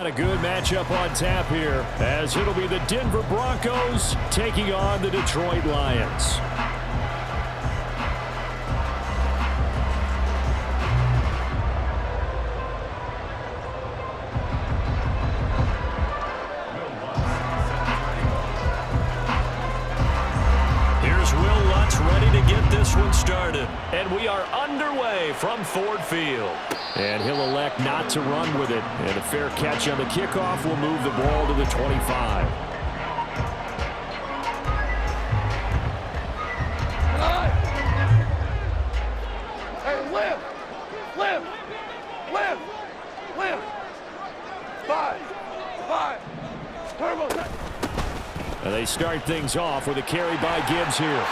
A good matchup on tap here, as it'll be the Denver Broncos taking on the Detroit Lions. Here's Will Lutz ready to get this one started. And we are underway from Ford Field. And he'll elect not to run with it. And a fair catch on the kickoff will move the ball to the 25. Hey, lift! Lift! Lift! Lift! Five! Turbo! And they start things off with a carry by Gibbs here.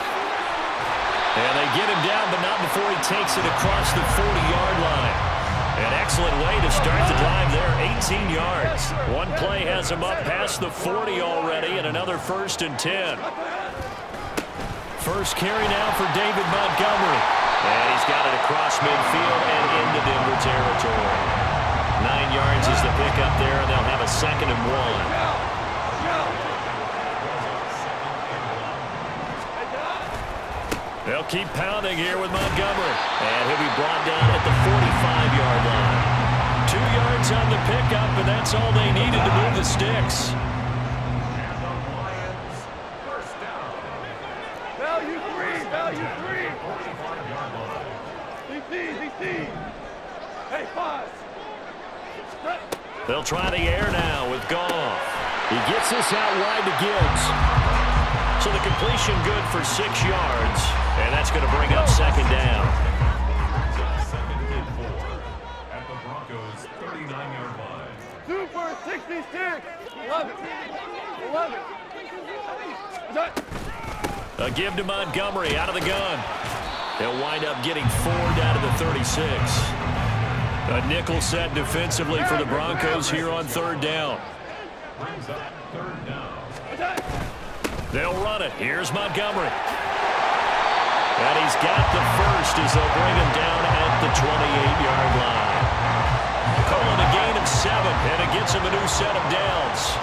And they get him down, but not before he takes it across the 40-yard line. An excellent way to start the drive there, 18 yards. One play has him up past the 40 already, and another 1st and 10. First carry now for David Montgomery. And he's got it across midfield and into Denver territory. 9 yards is the pickup there, and they'll have a 2nd and 1. They'll keep pounding here with Montgomery. And he'll be brought down at the 45-yard line. 2 yards on the pickup, and that's all they needed to move the sticks. Value three! DT! Hey, 5! They'll try the air now with Goff. He gets this out wide to Gibbs. So the completion good for 6 yards, and that's going to bring up 2nd down. At the Broncos' 39-yard line. Super 66! 11! A give to Montgomery out of the gun. They'll wind up getting 4 down to the 36. A nickel set defensively for the Broncos here on 3rd down. Brings up 3rd down. They'll run it. Here's Montgomery. And he's got the first as they'll bring him down at the 28-yard line. Calling a gain of 7, and it gets him a new set of downs.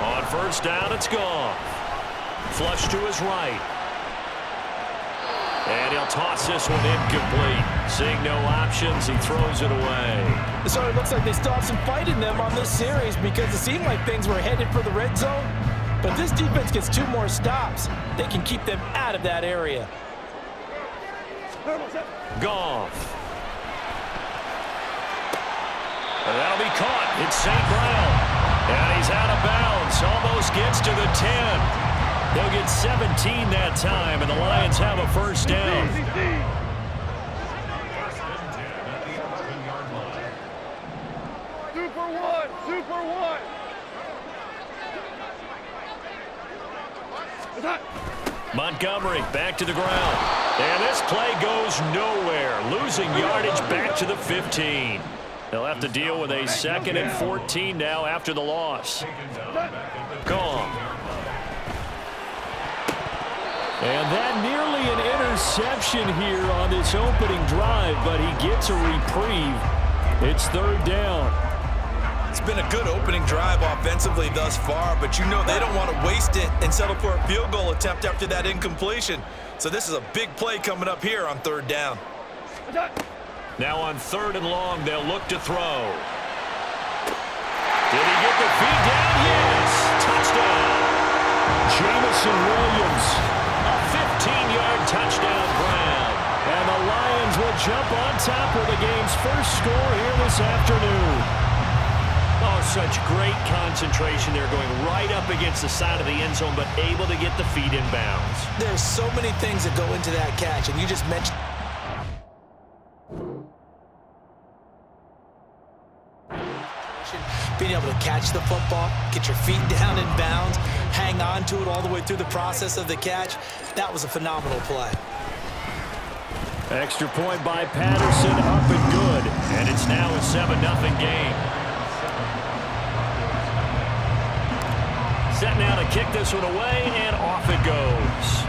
On 1st down, it's gone. Flush to his right. And he'll toss this one incomplete. Seeing no options, he throws it away. So it looks like they still have some fight in them on this series because it seemed like things were headed for the red zone. But this defense gets 2 more stops. They can keep them out of that area. Goff. And that'll be caught. It's St. Brown. And he's out of bounds. Almost gets to the 10. They'll get 17 that time, and the Lions have a 1st down. Super one! Montgomery back to the ground. And this play goes nowhere. Losing yardage back to the 15. They'll have to deal with a 2nd and 14 now after the loss. Gone. And that nearly an interception here on this opening drive, but he gets a reprieve. It's 3rd down. It's been a good opening drive offensively thus far, but you know they don't want to waste it and settle for a field goal attempt after that incompletion. So this is a big play coming up here on 3rd down. Now on 3rd and long, they'll look to throw. Did he get the feet down? Yes! Touchdown! Jameson Williams. A 15-yard touchdown grab. And the Lions will jump on top with the game's first score here this afternoon. Oh, such great concentration there, going right up against the side of the end zone, but able to get the feet in bounds. There's so many things that go into that catch, and you just mentioned being able to catch the football, get your feet down in bounds, hang on to it all the way through the process of the catch. That was a phenomenal play. Extra point by Patterson, up and good. And it's now a 7-0 game. Set now to kick this one away, and off it goes.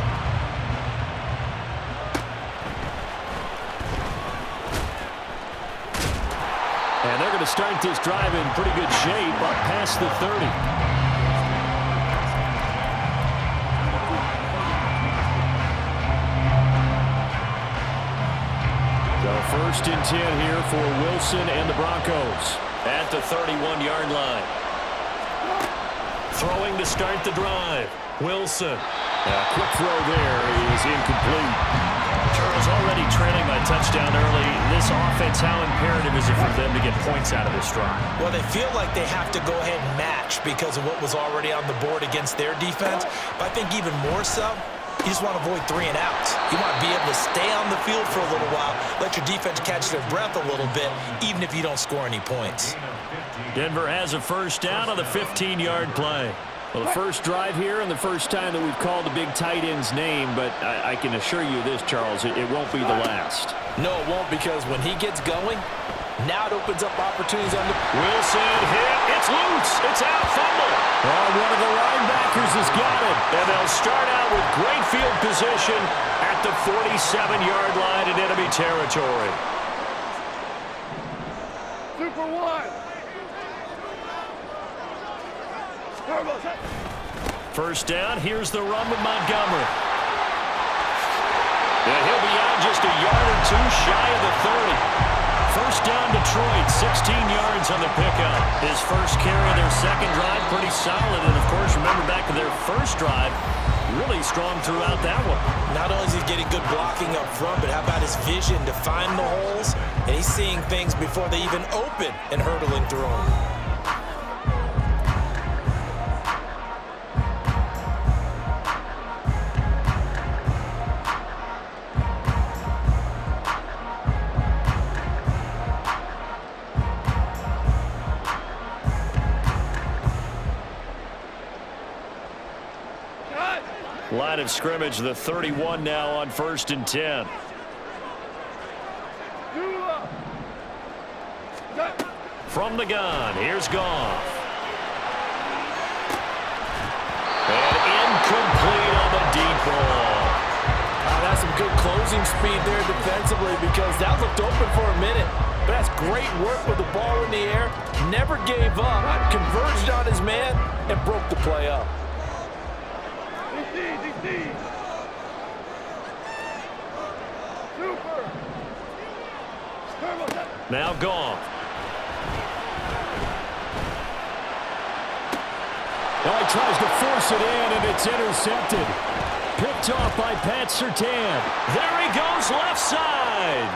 And they're going to start this drive in pretty good shape up past the 30. So 1st and 10 here for Wilson and the Broncos at the 31-yard line. Throwing to start the drive. Wilson. A quick throw there is incomplete. Charles already trailing by touchdown early. This offense, how imperative is it for them to get points out of this drive? Well, they feel like they have to go ahead and match because of what was already on the board against their defense. But I think even more so, you just want to avoid 3 and outs. You want to be able to stay on the field for a little while, let your defense catch their breath a little bit, even if you don't score any points. Denver has a first down on the 15-yard play. Well, the first drive here and the first time that we've called the big tight end's name, but I can assure you this, Charles, it won't be the last. No, it won't, because when he gets going, now it opens up opportunities on the... Wilson hit. It's loose. It's out. Fumble. Oh, one of the linebackers has got it. And they'll start out with great field position at the 47-yard line in enemy territory. Super 1. First down. Here's the run with Montgomery. And he'll be out just a yard or two shy of the 30. First down, Detroit, 16 yards on the pickup. His first carry of their second drive, pretty solid. And, of course, remember back to their first drive, really strong throughout that one. Not only is he getting good blocking up front, but how about his vision to find the holes? And he's seeing things before they even open and hurdling through them. Line of scrimmage, the 31 now on 1st and 10. From the gun, here's Goff. And incomplete on the deep ball. That's some good closing speed there defensively, because that looked open for a minute. But that's great work with the ball in the air. Never gave up, converged on his man, and broke the play up. DC. Super. Now Goff. Now he tries to force it in, and it's intercepted. Picked off by Pat Surtain. There he goes, left side.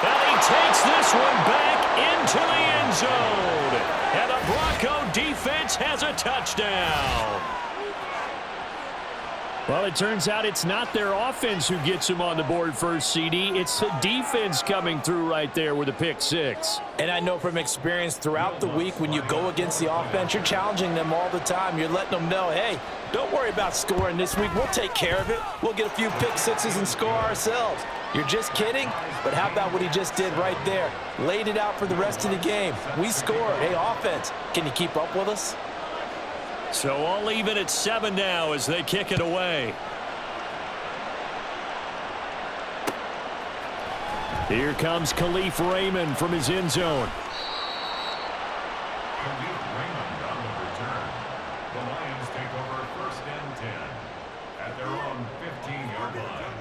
And he takes this one back into the end zone. And the Bronco defense has a touchdown. Well, it turns out it's not their offense who gets him on the board first, CD. It's the defense coming through right there with a pick six. And I know from experience throughout the week, when you go against the offense, you're challenging them all the time. You're letting them know, hey, don't worry about scoring this week. We'll take care of it. We'll get a few pick sixes and score ourselves. You're just kidding? But how about what he just did right there? Laid it out for the rest of the game. We scored. Hey, offense, can you keep up with us? So all even at 7 now as they kick it away. Here comes Khalif Raymond from his end zone. Khalif Raymond on the return. The Lions take over 1st and 10 at their own 15-yard line.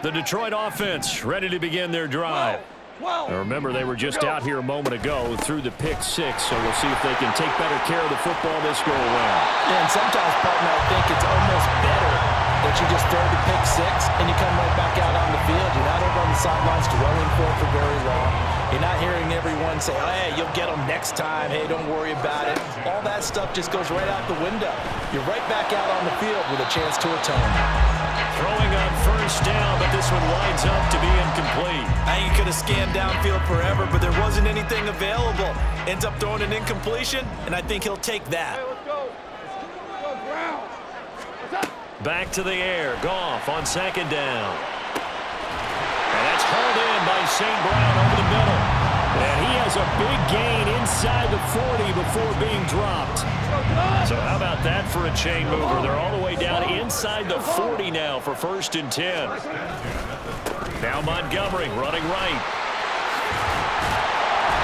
The Detroit offense ready to begin their drive. Now remember, they were just out here a moment ago through the pick six, so we'll see if they can take better care of the football this go around. Yeah, and sometimes, partner, I think it's almost better that you just throw the pick six and you come right back out on the field. You're not over on the sidelines dwelling for very long. You're not hearing everyone say, oh, hey, you'll get them next time. Hey, don't worry about it. All that stuff just goes right out the window. You're right back out on the field with a chance to atone. Throwing on first down, but this one winds up to be incomplete. I think he could have scanned downfield forever, but there wasn't anything available. Ends up throwing an incompletion, and I think he'll take that. Hey, let's go. Let's go, Brown. What's up? Back to the air. Goff on 2nd down. And that's hauled in by St. Brown over the middle. And he has a big gain inside the 40 before being dropped. So how about that for a chain mover? They're all the way down inside the 40 now for 1st and 10. Now Montgomery running right.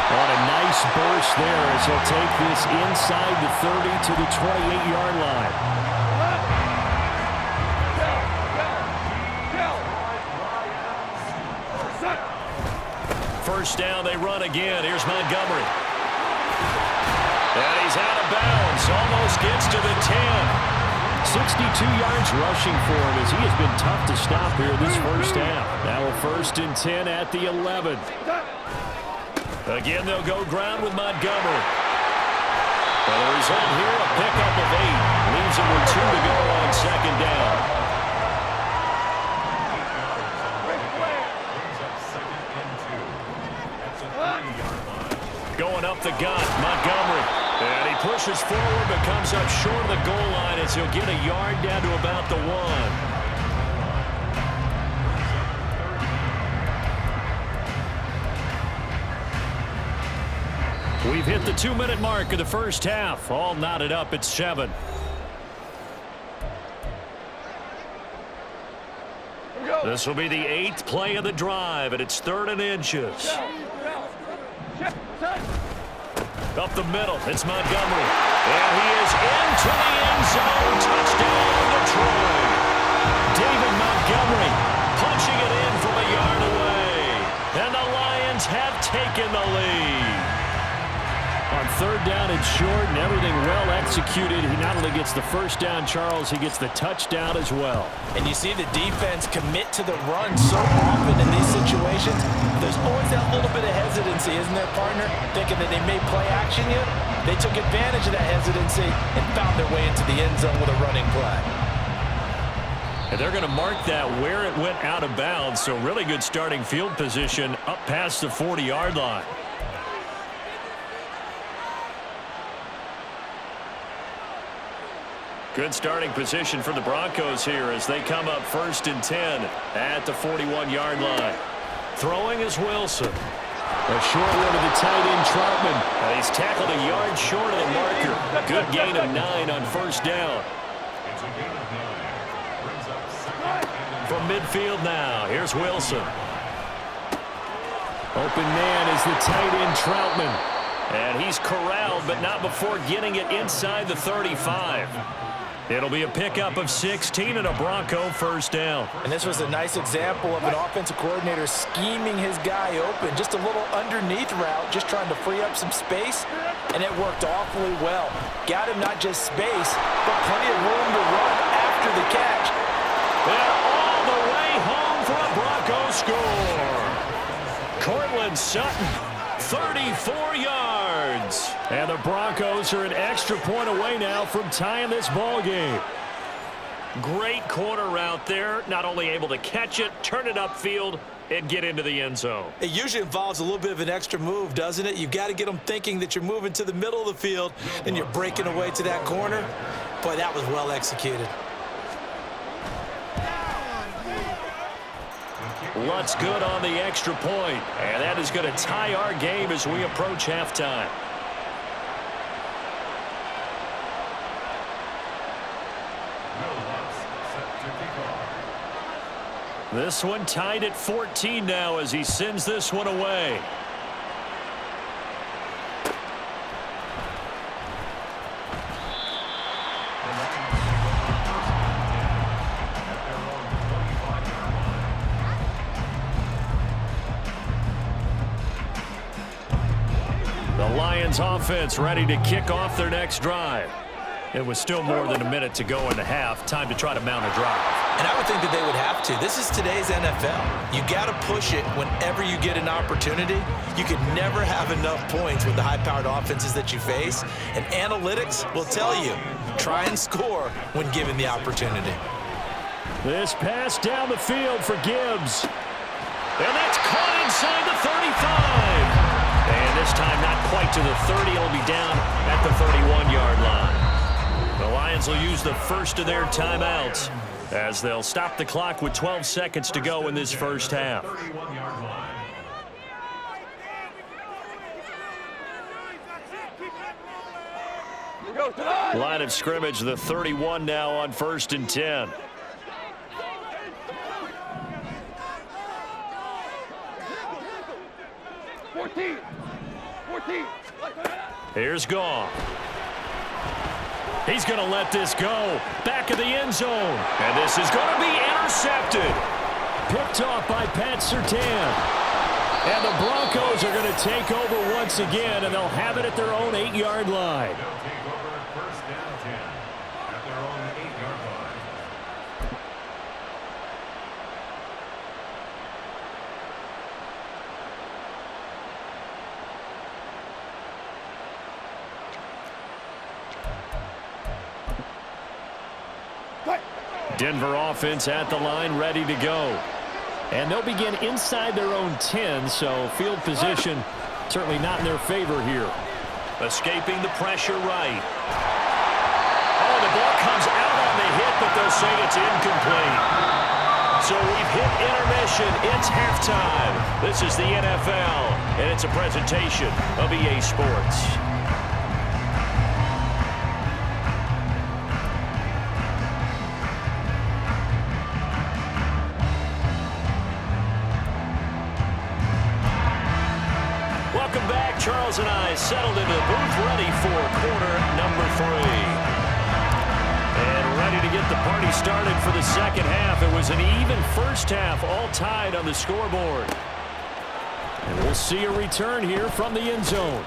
On a nice burst there as he'll take this inside the 30 to the 28-yard line. First down, they run again. Here's Montgomery. And he's out of bounds. Almost gets to the 10. 62 yards rushing for him as he has been tough to stop here this first half. Now a 1st and 10 at the 11. Again, they'll go ground with Montgomery. Well, the result here, a pickup of 8. Leaves him with 2 to go on 2nd down. Going up the gut, Montgomery. And he pushes forward but comes up short of the goal line as he'll get a yard down to about the 1. We've hit the 2-minute mark of the first half. All knotted up at 7. This will be the 8th play of the drive, and it's 3rd and inches. Up the middle, it's Montgomery. And he is into the end zone. Touchdown, Detroit. David Montgomery punching it in from a yard away. And the Lions have taken the lead. On 3rd down and short and everything well executed, he not only gets the first down, Charles, he gets the touchdown as well. And you see the defense commit to the run so often in these situations. There's always that little bit of hesitancy, isn't there, partner? Thinking that they may play action you. They took advantage of that hesitancy and found their way into the end zone with a running play. And they're going to mark that where it went out of bounds, so really good starting field position up past the 40-yard line. Good starting position for the Broncos here as they come up 1st and 10 at the 41-yard line. Throwing is Wilson. A short one to the tight end, Troutman. And he's tackled a yard short of the marker. Good gain of 9 on 1st down. From midfield now, here's Wilson. Open man is the tight end, Troutman. And he's corralled, but not before getting it inside the 35. It'll be a pickup of 16 and a Bronco first down. And this was a nice example of an offensive coordinator scheming his guy open. Just a little underneath route, just trying to free up some space, and it worked awfully well. Got him not just space, but plenty of room to run after the catch. And all the way home for a Bronco score. Cortland Sutton, 34 yards. And the Broncos are an extra point away now from tying this ball game. Great corner route there. Not only able to catch it, turn it upfield, and get into the end zone. It usually involves a little bit of an extra move, doesn't it? You've got to get them thinking that you're moving to the middle of the field, and you're breaking away to that corner. Boy, that was well executed. Lutz good on the extra point, and that is going to tie our game as we approach halftime. This one tied at 14 now as he sends this one away. The Lions offense ready to kick off their next drive. It was still more than a minute to go in the half. Time to try to mount a drive. And I would think that they would have to. This is today's NFL. You got to push it whenever you get an opportunity. You could never have enough points with the high-powered offenses that you face. And analytics will tell you, try and score when given the opportunity. This pass down the field for Gibbs. And that's caught inside the 35. And this time not quite to the 30. It'll be down at the 31-yard line. The Lions will use the first of their timeouts as they'll stop the clock with 12 seconds to go in this first half. Line of scrimmage, the 31 now on 1st and 10. Here's Goff. He's going to let this go. Back of the end zone. And this is going to be intercepted. Picked off by Pat Surtain. And the Broncos are going to take over once again, and they'll have it at their own 8-yard line. They'll take over 1st and 10 at their own 8-yard line. Denver offense at the line, ready to go. And they'll begin inside their own 10, so field position certainly not in their favor here. Escaping the pressure right. Oh, the ball comes out on the hit, but they'll say it's incomplete. So we've hit intermission. It's halftime. This is the NFL, and it's a presentation of EA Sports. Welcome back. Charles and I settled into the booth, ready for quarter number 3. And ready to get the party started for the second half. It was an even first half, all tied on the scoreboard. And we'll see a return here from the end zone.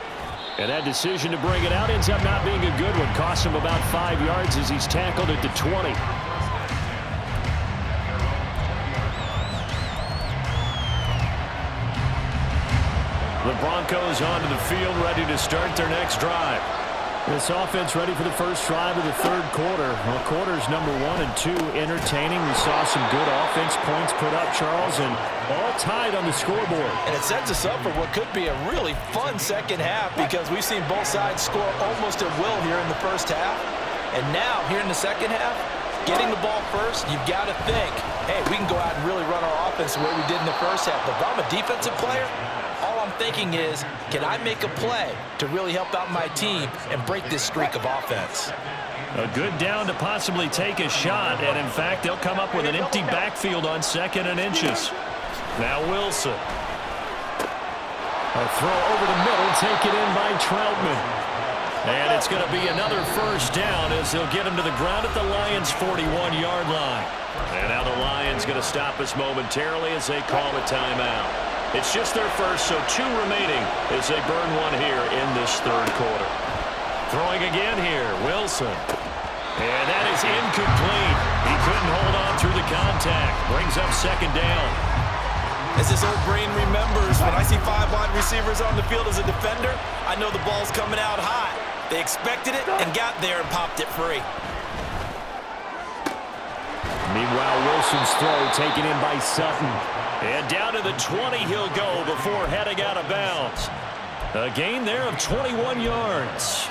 And that decision to bring it out ends up not being a good one. Cost him about 5 yards as he's tackled at the 20. The Broncos onto the field, ready to start their next drive. This offense ready for the first drive of the third quarter. Well, quarters number 1 and 2 entertaining. We saw some good offense points put up, Charles, and all tied on the scoreboard. And it sets us up for what could be a really fun second half because we've seen both sides score almost at will here in the first half. And now, here in the second half, getting the ball first, you've got to think, hey, we can go out and really run our offense the way we did in the first half. But if I'm a defensive player, all I'm thinking is, can I make a play to really help out my team and break this streak of offense? A good down to possibly take a shot, and in fact, they'll come up with an empty backfield on 2nd and inches. Now Wilson. A throw over the middle, taken in by Troutman. And it's going to be another first down as they'll get him to the ground at the Lions' 41-yard line. And now the Lions going to stop us momentarily as they call a timeout. It's just their first, so 2 remaining as they burn one here in this third quarter. Throwing again here, Wilson. And that is incomplete. He couldn't hold on through the contact. Brings up 2nd down. As his old brain remembers, when I see 5 wide receivers on the field as a defender, I know the ball's coming out high. They expected it and got there and popped it free. Meanwhile, Wilson's throw taken in by Sutton. And down to the 20 he'll go before heading out of bounds. A gain there of 21 yards.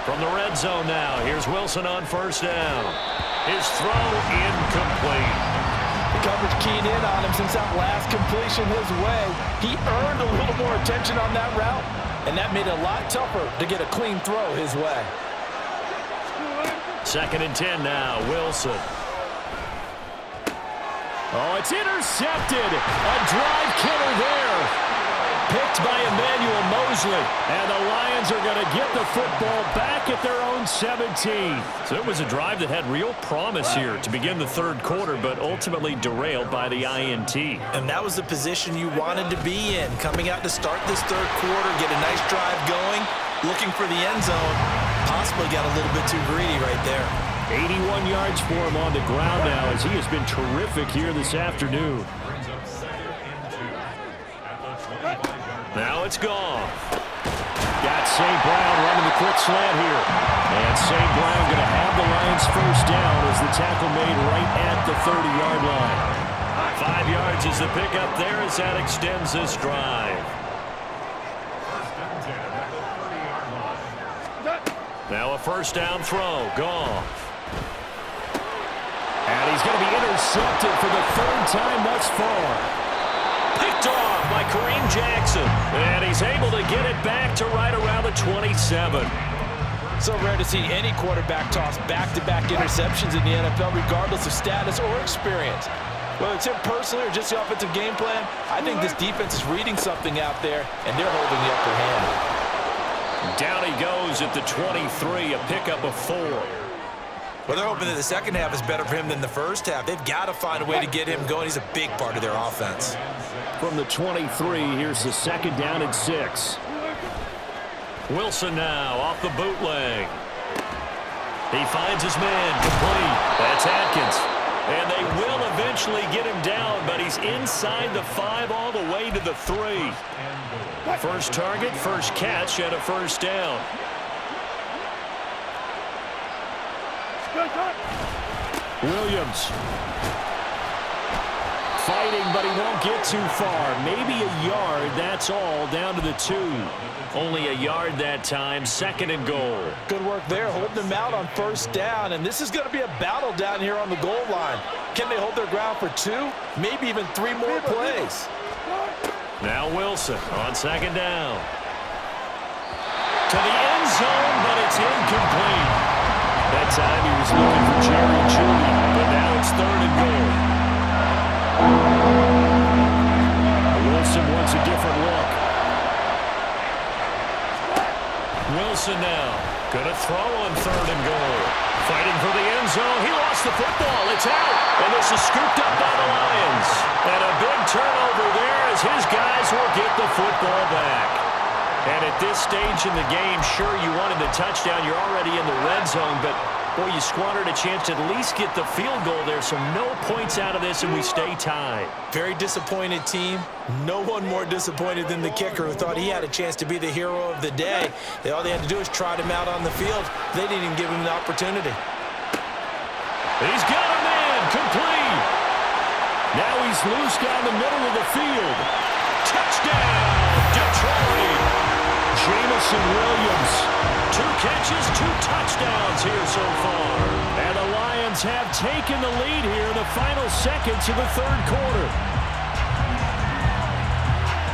From the red zone now, here's Wilson on 1st down. His throw incomplete. The coverage keyed in on him since that last completion his way. He earned a little more attention on that route, and that made it a lot tougher to get a clean throw his way. 2nd and 10 now, Wilson. Oh, it's intercepted. A drive killer there. Picked by Emmanuel Mosley. And the Lions are going to get the football back at their own 17. So it was a drive that had real promise here to begin the third quarter, but ultimately derailed by the INT. And that was the position you wanted to be in. Coming out to start this third quarter, get a nice drive going, looking for the end zone. Possibly got a little bit too greedy right there. 81 yards for him on the ground now as he has been terrific here this afternoon. Brings up 2nd and 2 at the 25-yard line. Now it's Goff. Got St. Brown running the quick slant here. And St. Brown going to have the Lions first down as the tackle made right at the 30-yard line. 5 yards is the pickup there as that extends this drive. 1st and 10 at the 30-yard line. Now a first down throw. Goff. And he's going to be intercepted for the 3rd time thus far. Picked off by Kareem Jackson. And he's able to get it back to right around the 27. So rare to see any quarterback toss back-to-back interceptions in the NFL, regardless of status or experience. Whether it's him personally or just the offensive game plan, I think this defense is reading something out there, and they're holding the upper hand. Down he goes at the 23, a pickup of 4. Well, they're hoping that the second half is better for him than the first half. They've got to find a way to get him going. He's a big part of their offense. From the 23, here's the second down and 6. Wilson now off the bootleg. He finds his man complete. That's Atkins. And they will eventually get him down, but he's inside the 5 all the way to the 3. First target, first catch, and a first down. Williams. Fighting, but he won't get too far. Maybe a yard, that's all, down to the 2. Only a yard that time, second and goal. Good work there, holding them out on first down, and this is going to be a battle down here on the goal line. Can they hold their ground for 2, maybe even 3 more plays? Now Wilson on second down. To the end zone, but it's incomplete. That time he was looking for Jerry Jeudy, but now it's third and goal. Wilson wants a different look. Wilson now gonna throw on third and goal. Fighting for the end zone. He lost the football. It's out. And this is scooped up by the Lions. And a big turnover there as his guys will get the football back. And at this stage in the game, sure, you wanted the touchdown. You're already in the red zone, but boy, you squandered a chance to at least get the field goal there, so no points out of this, and we stay tied. Very disappointed team. No one more disappointed than the kicker, who thought he had a chance to be the hero of the day. All they had to do was trot him out on the field. They didn't even give him the opportunity. He's got a man, complete. Now he's loose down the middle of the field. Touchdown, Detroit. Jameson Williams. 2 catches, 2 touchdowns here so far. And the Lions have taken the lead here in the final seconds of the third quarter.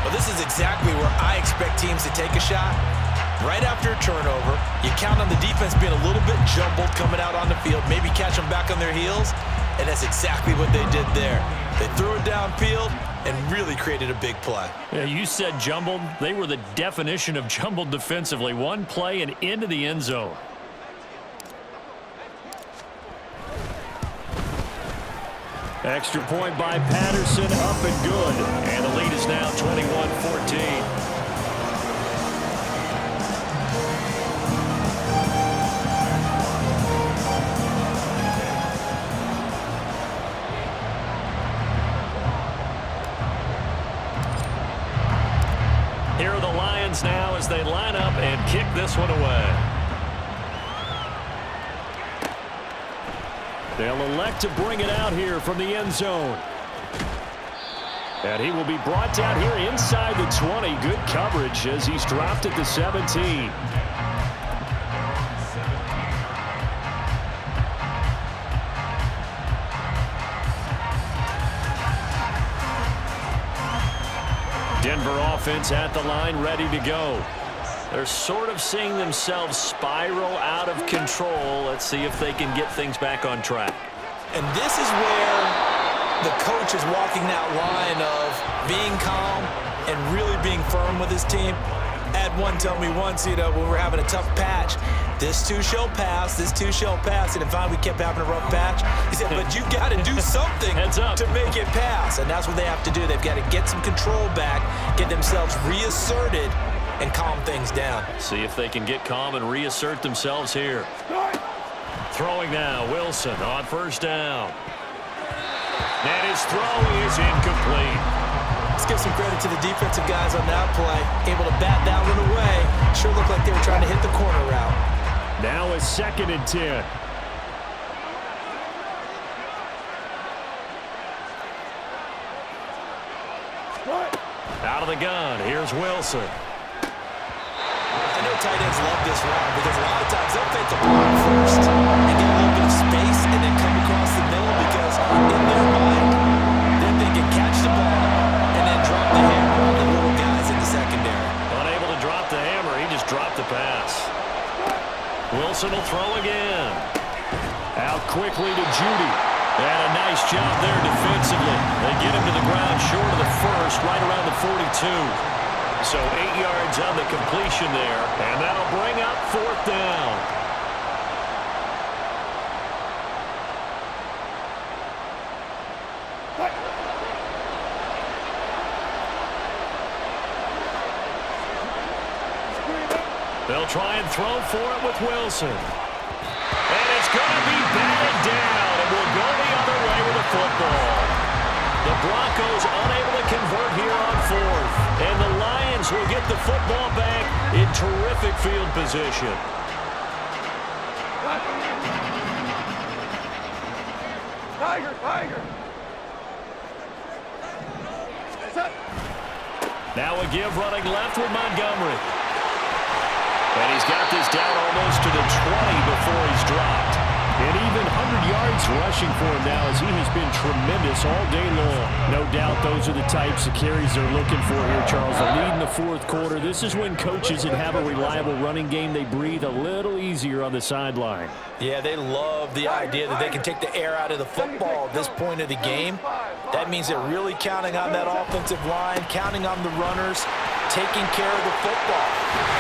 Well, this is exactly where I expect teams to take a shot. Right after a turnover, you count on the defense being a little bit jumbled coming out on the field, maybe catch them back on their heels, and that's exactly what they did there. They threw it downfield and really created a big play. Yeah, you said jumbled. They were the definition of jumbled defensively. One play and into the end zone. Extra point by Patterson, up and good. And the lead is now 21-14. Here are the Lions now as they line up and kick this one away. They'll elect to bring it out here from the end zone. And he will be brought down here inside the 20. Good coverage as he's dropped at the 17. Denver offense at the line, ready to go. They're sort of seeing themselves spiral out of control. Let's see if they can get things back on track. And this is where the coach is walking that line of being calm and really being firm with his team. Ed one told me once, when we're having a tough patch, this too shall pass, this too shall pass. And finally we kept having a rough patch. He said, but you got to do something to make it pass. And that's what they have to do. They've got to get some control back, get themselves reasserted, and calm things down. See if they can get calm and reassert themselves here. Throwing now, Wilson on first down. And his throw is incomplete. Let's give some credit to the defensive guys on that play. Able to bat that one away. Sure looked like they were trying to hit the corner route. Now a 2nd and 10. Out of the gun, here's Wilson. I know tight ends love this route because a lot of times they'll fake the block first and get a little bit of space and then come across the middle because in their mind, they're thinking catch the ball and then drop the hammer on the pass. Wilson will throw again. Out quickly to Judy. And a nice job there defensively. They get him to the ground short of the first, right around the 42. So 8 yards on the completion there, and that'll bring up 4th down. They'll try and throw for it with Wilson. And it's going to be batted down, and will go the other way with the football. The Broncos unable to convert here on 4th. And the Lions will get the football back in terrific field position. Tiger, Tiger. Now a give running left with Montgomery. And he's got this down almost to the 20 before he's dropped. And even 100 yards rushing for him now, as he has been tremendous all day long. No doubt those are the types of carries they're looking for here, Charles. A lead in the 4th quarter. This is when coaches that have a reliable running game, they breathe a little easier on the sideline. Yeah, they love the idea that they can take the air out of the football at this point of the game. That means they're really counting on that offensive line, counting on the runners, taking care of the football.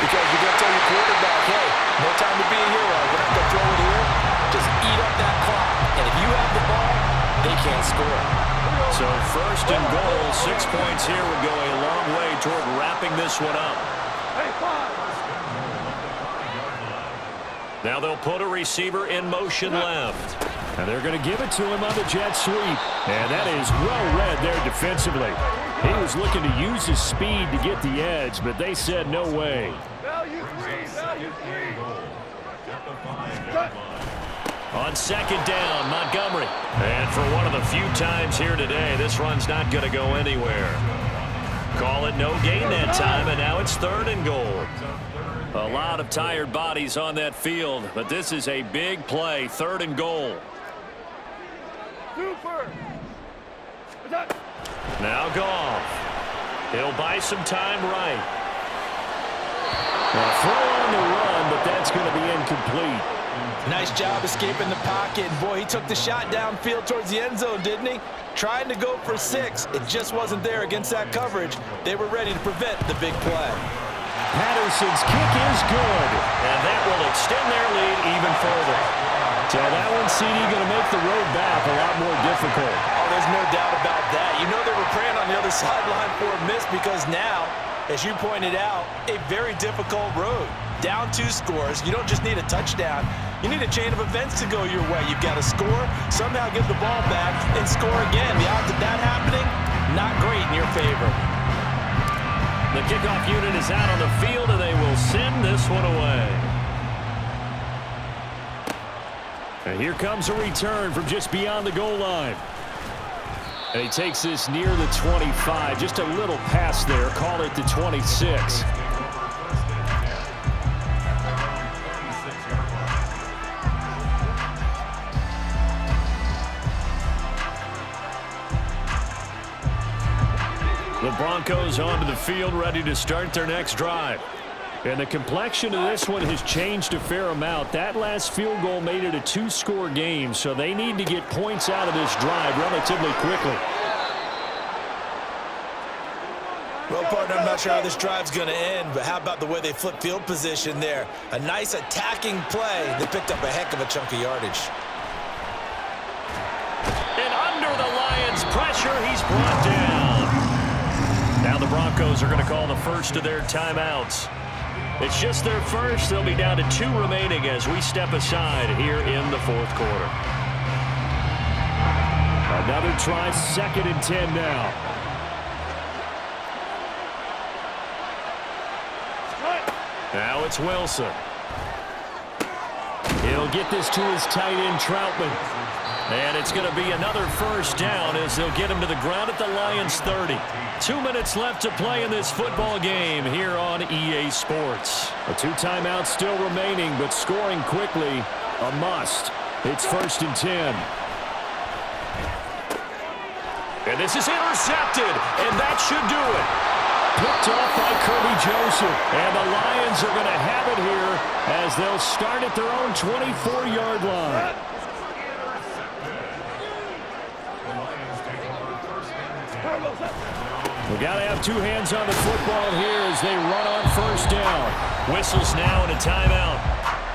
Because you're going to tell your quarterback, hey, no time to be a hero. We're not going to throw it here. Just eat up that clock. And if you have the ball, they can't score. So 1st and goal, 6 points here would go a long way toward wrapping this one up. Now they'll put a receiver in motion left. And they're going to give it to him on the jet sweep. And that is well read there defensively. He was looking to use his speed to get the edge, but they said no way. Value three. On 2nd down, Montgomery. And for one of the few times here today, this run's not going to go anywhere. Call it no gain that time, and now it's 3rd and goal. A lot of tired bodies on that field, but this is a big play, 3rd and goal. Super. Now Goff. He'll buy some time right. A throw on the run, but that's going to be incomplete. Nice job escaping the pocket. And boy, he took the shot downfield towards the end zone, didn't he? Trying to go for 6. It just wasn't there against that coverage. They were ready to prevent the big play. Patterson's kick is good, and that will extend their lead even further. So that one, CD, going to make the road back a lot more difficult. Oh, there's no doubt about that. You know they were praying on the other sideline for a miss, because now, as you pointed out, a very difficult road. Down 2 scores. You don't just need a touchdown. You need a chain of events to go your way. You've got to score, somehow get the ball back, and score again. The odds of that happening, not great in your favor. The kickoff unit is out on the field, and they will send this one away. And here comes a return from just beyond the goal line. And he takes this near the 25. Just a little pass there. Call it the 26. The Broncos onto the field, ready to start their next drive. And the complexion of this one has changed a fair amount. That last field goal made it a 2-score game, so they need to get points out of this drive relatively quickly. Well, partner, I'm not sure how this drive's going to end, but how about the way they flip field position there? A nice attacking play. They picked up a heck of a chunk of yardage. And under the Lions' pressure, he's brought down. Now the Broncos are going to call the first of their timeouts. It's just their first. They'll be down to 2 remaining as we step aside here in the 4th quarter. Another try, 2nd and 10 now. Now it's Wilson. He'll get this to his tight end, Troutman. And it's going to be another first down as they'll get him to the ground at the Lions' 30. 2 minutes left to play in this football game here on EA Sports. 2 timeouts still remaining, but scoring quickly, a must. It's 1st and 10. And this is intercepted, and that should do it. Picked off by Kirby Joseph. And the Lions are going to have it here as they'll start at their own 24-yard line. We got to have two hands on the football here as they run on first down. Whistles now and a timeout.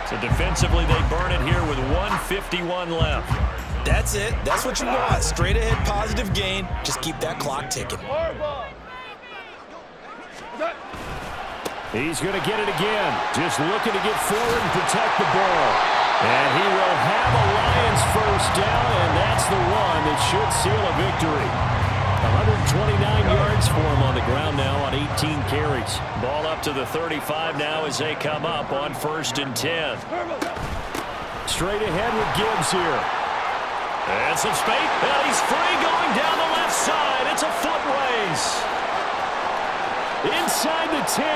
So defensively, they burn it here with 1:51 left. That's it. That's what you want. Straight ahead, positive gain. Just keep that clock ticking. He's going to get it again. Just looking to get forward and protect the ball. And he will have a Lions first down, and that's the one that should seal a victory. 129 yards for him on the ground now on 18 carries. Ball up to the 35 now as they come up on 1st and 10. Straight ahead with Gibbs here. And some space. And he's free going down the left side. It's a foot race. Inside the 10.